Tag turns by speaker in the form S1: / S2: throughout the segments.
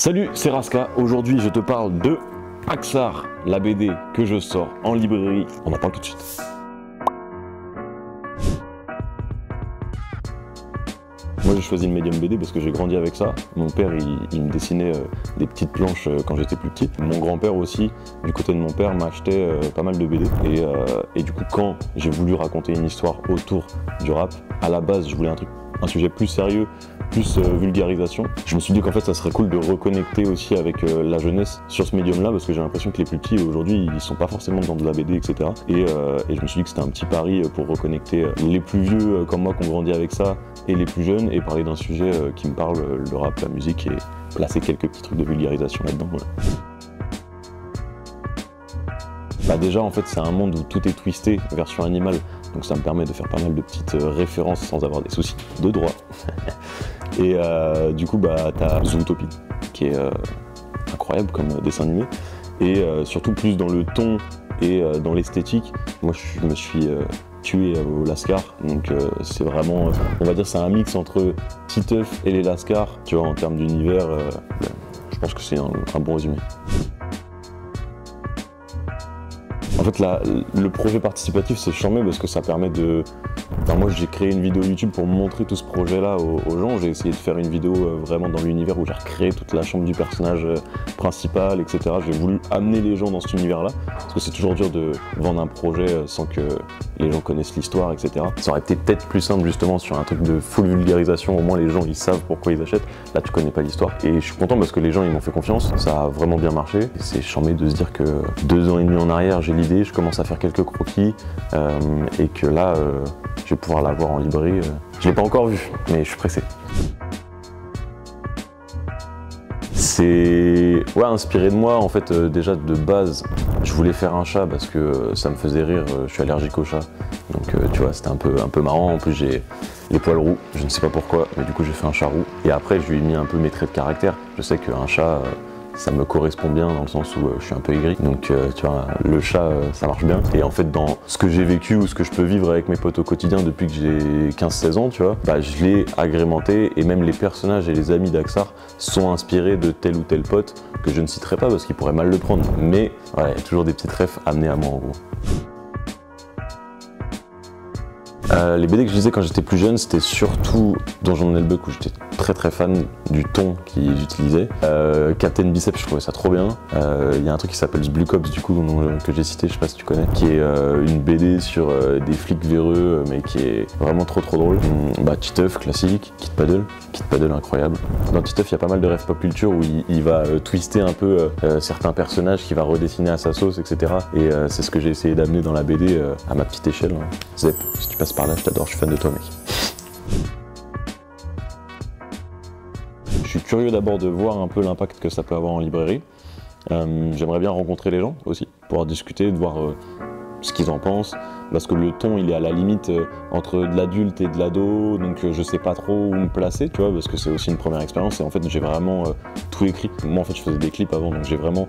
S1: Salut, c'est Raska. Aujourd'hui, je te parle de Axar, la BD que je sors en librairie. On en parle tout de suite. Moi, j'ai choisi le médium BD parce que j'ai grandi avec ça. Mon père, il me dessinait des petites planches quand j'étais plus petit. Mon grand-père aussi, du côté de mon père, m'achetait pas mal de BD. Et du coup, quand j'ai voulu raconter une histoire autour du rap, à la base, je voulais un sujet plus sérieux, plus vulgarisation. Je me suis dit qu'en fait ça serait cool de reconnecter aussi avec la jeunesse sur ce médium-là, parce que j'ai l'impression que les plus petits aujourd'hui ils sont pas forcément dans de la BD, etc. Et je me suis dit que c'était un petit pari pour reconnecter les plus vieux comme moi qui ont grandi avec ça et les plus jeunes, et parler d'un sujet qui me parle, le rap, la musique, et placer quelques petits trucs de vulgarisation là-dedans. Voilà. Bah déjà en fait c'est un monde où tout est twisté, version animale, donc ça me permet de faire pas mal de petites références sans avoir des soucis de droit. Et du coup bah t'as Zootopie qui est incroyable comme dessin animé, et surtout plus dans le ton et dans l'esthétique. Moi je me suis tué au Lascar, donc c'est vraiment, on va dire c'est un mix entre Titeuf et les Lascars, tu vois, en termes d'univers. Je pense que c'est un bon résumé. En fait, le projet participatif, c'est charmé parce que ça permet de... Enfin, moi, j'ai créé une vidéo YouTube pour montrer tout ce projet-là aux gens. J'ai essayé de faire une vidéo vraiment dans l'univers où j'ai recréé toute la chambre du personnage principal, etc. J'ai voulu amener les gens dans cet univers-là, parce que c'est toujours dur de vendre un projet sans que les gens connaissent l'histoire, etc. Ça aurait été peut-être plus simple, justement, sur un truc de full vulgarisation. Au moins, les gens, ils savent pourquoi ils achètent. Là, tu connais pas l'histoire. Et je suis content parce que les gens, ils m'ont fait confiance. Ça a vraiment bien marché. Et c'est charmé de se dire que 2 ans et demi en arrière, j'ai l'idée, je commence à faire quelques croquis, et que là, je vais pouvoir la voir en librairie. Je l'ai pas encore vu, mais je suis pressé. C'est inspiré de moi en fait. Déjà de base, je voulais faire un chat parce que ça me faisait rire. Je suis allergique aux chats, donc tu vois, c'était un peu marrant. En plus, j'ai les poils roux, je ne sais pas pourquoi, mais du coup j'ai fait un chat roux. Et après, je lui ai mis un peu mes traits de caractère. Je sais qu'un chat, ça me correspond bien dans le sens où je suis un peu aigri, donc tu vois, le chat ça marche bien. Et en fait dans ce que j'ai vécu ou ce que je peux vivre avec mes potes au quotidien depuis que j'ai 15-16 ans, tu vois, bah je l'ai agrémenté, et même les personnages et les amis d'Axar sont inspirés de tel ou tel pote que je ne citerai pas parce qu'il pourrait mal le prendre, mais ouais, il y a toujours des petites refs amenées à moi en gros. Les BD que je lisais quand j'étais plus jeune, c'était surtout Donjon Nelbuck, où j'étais très fan du ton qu'ils utilisaient. Captain Biceps, je trouvais ça trop bien. Il y a un truc qui s'appelle Blue Cops, du coup, que j'ai cité, je sais pas si tu connais, qui est une BD sur des flics véreux, mais qui est vraiment trop drôle. Titeuf, classique. Kid Paddle, incroyable. Dans Titeuf, il y a pas mal de rêves pop culture où il va twister un peu certains personnages, qu'il va redessiner à sa sauce, etc. Et c'est ce que j'ai essayé d'amener dans la BD à ma petite échelle. Hein. Zep, si tu passes par là, je t'adore, je suis fan de toi, mec. Je suis curieux d'abord de voir un peu l'impact que ça peut avoir en librairie. J'aimerais bien rencontrer les gens aussi, pouvoir discuter, de voir ce qu'ils en pensent, parce que le ton il est à la limite entre de l'adulte et de l'ado, donc je sais pas trop où me placer, tu vois, parce que c'est aussi une première expérience, et en fait j'ai vraiment tout écrit. Moi en fait je faisais des clips avant, donc j'ai vraiment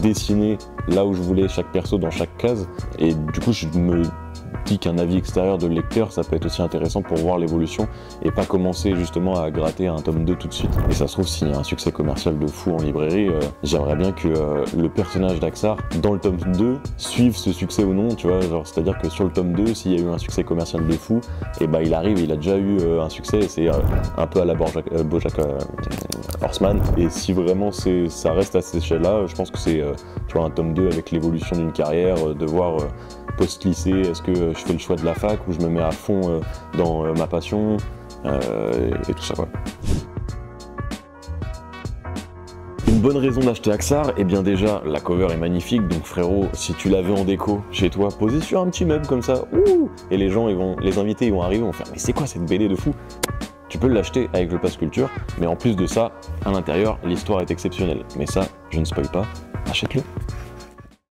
S1: dessiné là où je voulais chaque perso dans chaque case, et du coup je me dis qu'un avis extérieur de lecteur ça peut être aussi intéressant pour voir l'évolution et pas commencer justement à gratter un tome 2 tout de suite. Et ça se trouve, s'il y a un succès commercial de fou en librairie, j'aimerais bien que le personnage d'Axar dans le tome 2 suive ce succès ou non, tu vois, genre c'est-à-dire que sur le tome 2 s'il y a eu un succès commercial de fou, et bah il arrive, il a déjà eu un succès, et c'est un peu à la BoJack Horseman, et si vraiment ça reste à cette échelle là, je pense que c'est tu vois, un tome 2 avec l'évolution d'une carrière, de voir post-lycée, est-ce que je fais le choix de la fac ou je me mets à fond dans ma passion, et tout ça quoi. Une bonne raison d'acheter Axar, et bien déjà la cover est magnifique, donc frérot, si tu l'avais en déco chez toi, posé sur un petit meuble comme ça, et les gens, les invités ils vont arriver, ils vont faire mais c'est quoi cette BD de fou? Tu peux l'acheter avec le pass culture, mais en plus de ça, à l'intérieur, l'histoire est exceptionnelle. Mais ça, je ne spoil pas, achète-le.